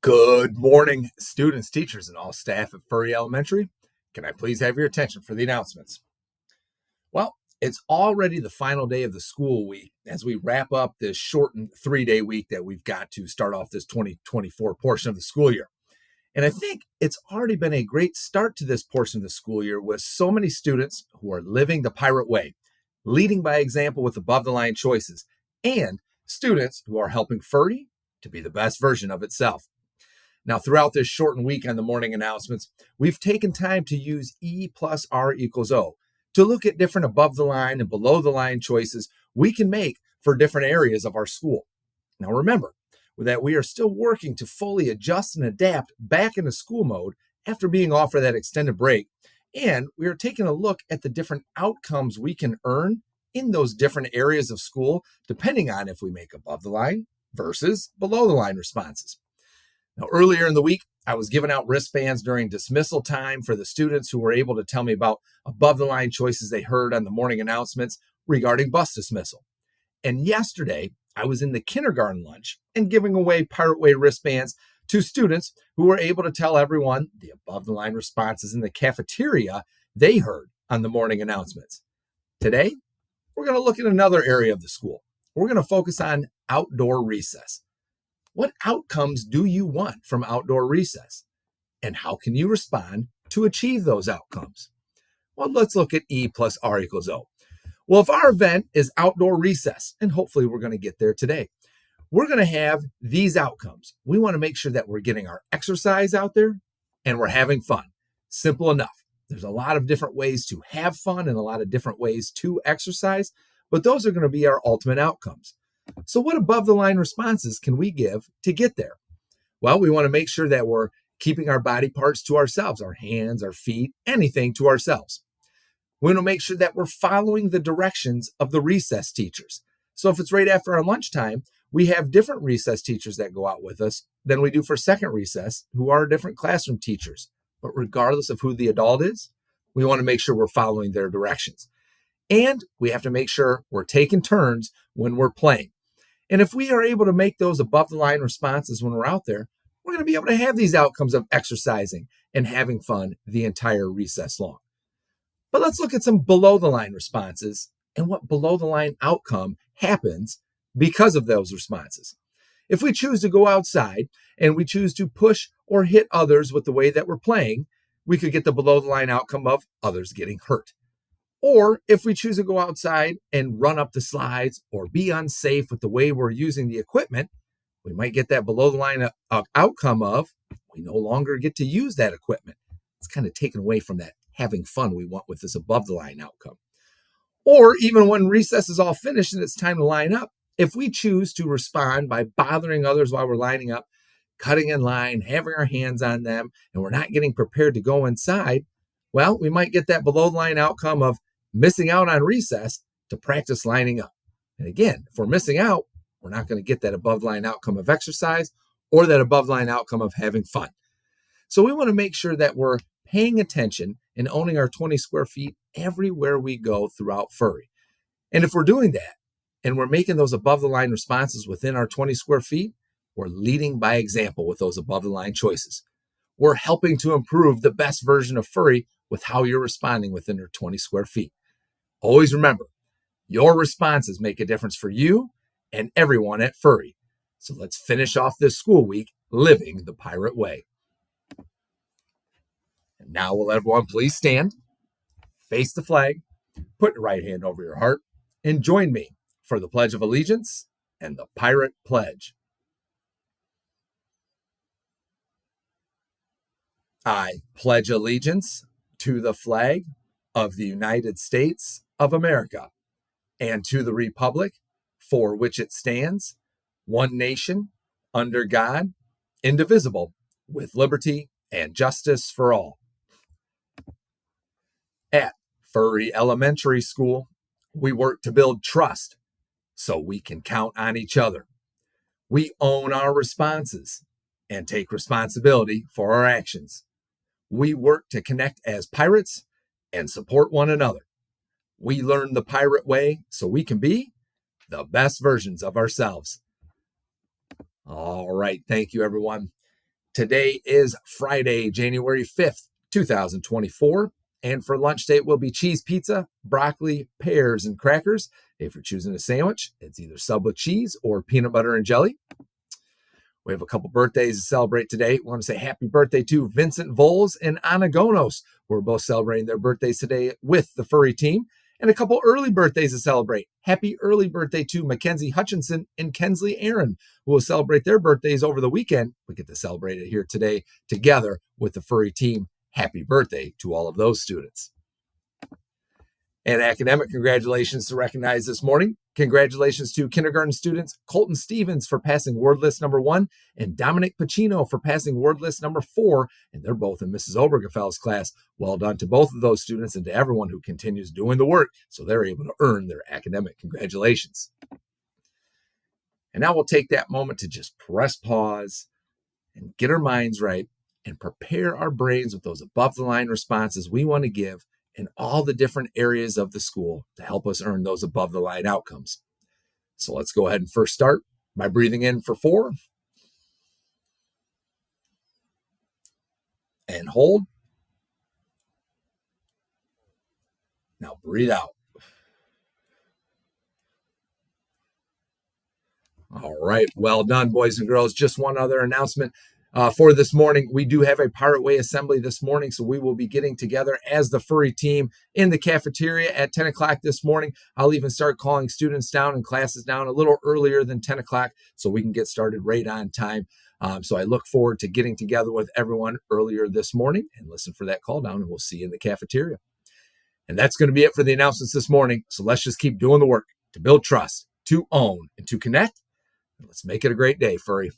Good morning, students, teachers, and all staff at Furry Elementary. Can I please have your attention for the announcements? Well, it's already the final day of the school week as we wrap up this shortened 3-day week that we've got to start off this 2024 portion of the school year. And I think it's already been a great start to this portion of the school year with so many students who are living the pirate way, leading by example with above the line choices, and students who are helping Furry to be the best version of itself. Now, throughout this shortened week on the morning announcements, we've taken time to use E plus R equals O to look at different above the line and below the line choices we can make for different areas of our school. Now, remember that we are still working to fully adjust and adapt back into school mode after being off for that extended break. And we are taking a look at the different outcomes we can earn in those different areas of school, depending on if we make above the line versus below the line responses. Now, earlier in the week, I was giving out wristbands during dismissal time for the students who were able to tell me about above the line choices they heard on the morning announcements regarding bus dismissal. And yesterday, I was in the kindergarten lunch and giving away Pirate Way wristbands to students who were able to tell everyone the above the line responses in the cafeteria they heard on the morning announcements. Today, we're going to look at another area of the school. We're going to focus on outdoor recess. What outcomes do you want from outdoor recess? And how can you respond to achieve those outcomes? Well, let's look at E plus R equals O. Well, if our event is outdoor recess, and hopefully we're going to get there today, we're going to have these outcomes. We want to make sure that we're getting our exercise out there and we're having fun. Simple enough. There's a lot of different ways to have fun and a lot of different ways to exercise, but those are going to be our ultimate outcomes. So what above the line responses can we give to get there? Well, we want to make sure that we're keeping our body parts to ourselves, our hands, our feet, anything to ourselves. We want to make sure that we're following the directions of the recess teachers. So if it's right after our lunchtime, we have different recess teachers that go out with us than we do for second recess, who are different classroom teachers. But regardless of who the adult is, we want to make sure we're following their directions. And we have to make sure we're taking turns when we're playing. And if we are able to make those above the line responses when we're out there, we're going to be able to have these outcomes of exercising and having fun the entire recess long. But let's look at some below the line responses and what below the line outcome happens because of those responses. If we choose to go outside and we choose to push or hit others with the way that we're playing, we could get the below the line outcome of others getting hurt. Or if we choose to go outside and run up the slides or be unsafe with the way we're using the equipment, we might get that below the line outcome of we no longer get to use that equipment. It's kind of taken away from that having fun we want with this above the line outcome. Or even when recess is all finished and it's time to line up, if we choose to respond by bothering others while we're lining up, cutting in line, having our hands on them, and we're not getting prepared to go inside, well, we might get that below the line outcome of missing out on recess to practice lining up. And again, if we're missing out, we're not going to get that above line outcome of exercise or that above line outcome of having fun. So we want to make sure that we're paying attention and owning our 20 square feet everywhere we go throughout Furry. And if we're doing that and we're making those above the line responses within our 20 square feet, we're leading by example with those above the line choices. We're helping to improve the best version of Furry with how you're responding within your 20 square feet. Always remember, your responses make a difference for you and everyone at Furry. So let's finish off this school week living the pirate way. And now will everyone please stand, face the flag, put your right hand over your heart, and join me for the Pledge of Allegiance and the Pirate Pledge. I pledge allegiance to the flag of the United States of America and to the republic for which it stands, one nation, under God, indivisible, with liberty and justice for all. At Furry Elementary School, we work to build trust so we can count on each other. We own our responses and take responsibility for our actions. We work to connect as pirates and support one another. We learn the pirate way so we can be the best versions of ourselves. All right. Thank you, everyone. Today is Friday, January 5th, 2024. And for lunch today, it will be cheese pizza, broccoli, pears, and crackers. If you're choosing a sandwich, it's either sub with cheese or peanut butter and jelly. We have a couple birthdays to celebrate today. We want to say happy birthday to Vincent Voles and Anna Gonos, who are both celebrating their birthdays today with the Furry team. And a couple early birthdays to celebrate. Happy early birthday to Mackenzie Hutchinson and Kensley Aaron, who will celebrate their birthdays over the weekend. We get to celebrate it here today together with the Furry team. Happy birthday to all of those students. And academic congratulations to recognize this morning. Congratulations to kindergarten students Colton Stevens for passing word list number 1 and Dominic Pacino for passing word list number 4. And they're both in Mrs. Obergefell's class. Well done to both of those students and to everyone who continues doing the work so they're able to earn their academic congratulations. And now we'll take that moment to just press pause and get our minds right and prepare our brains with those above the line responses we want to give in all the different areas of the school to help us earn those above the line outcomes. So let's go ahead and first start by breathing in for 4 and hold. Now breathe out. All right, well done, boys and girls. Just one other announcement. For this morning, we do have a Pirate Way assembly this morning, so we will be getting together as the Furry team in the cafeteria at 10 o'clock this morning. I'll even start calling students down and classes down a little earlier than 10 o'clock so we can get started right on time. So I look forward to getting together with everyone earlier this morning and listen for that call down, and we'll see you in the cafeteria. And that's going to be it for the announcements this morning. So let's just keep doing the work to build trust, to own, and to connect. And let's make it a great day, Furry.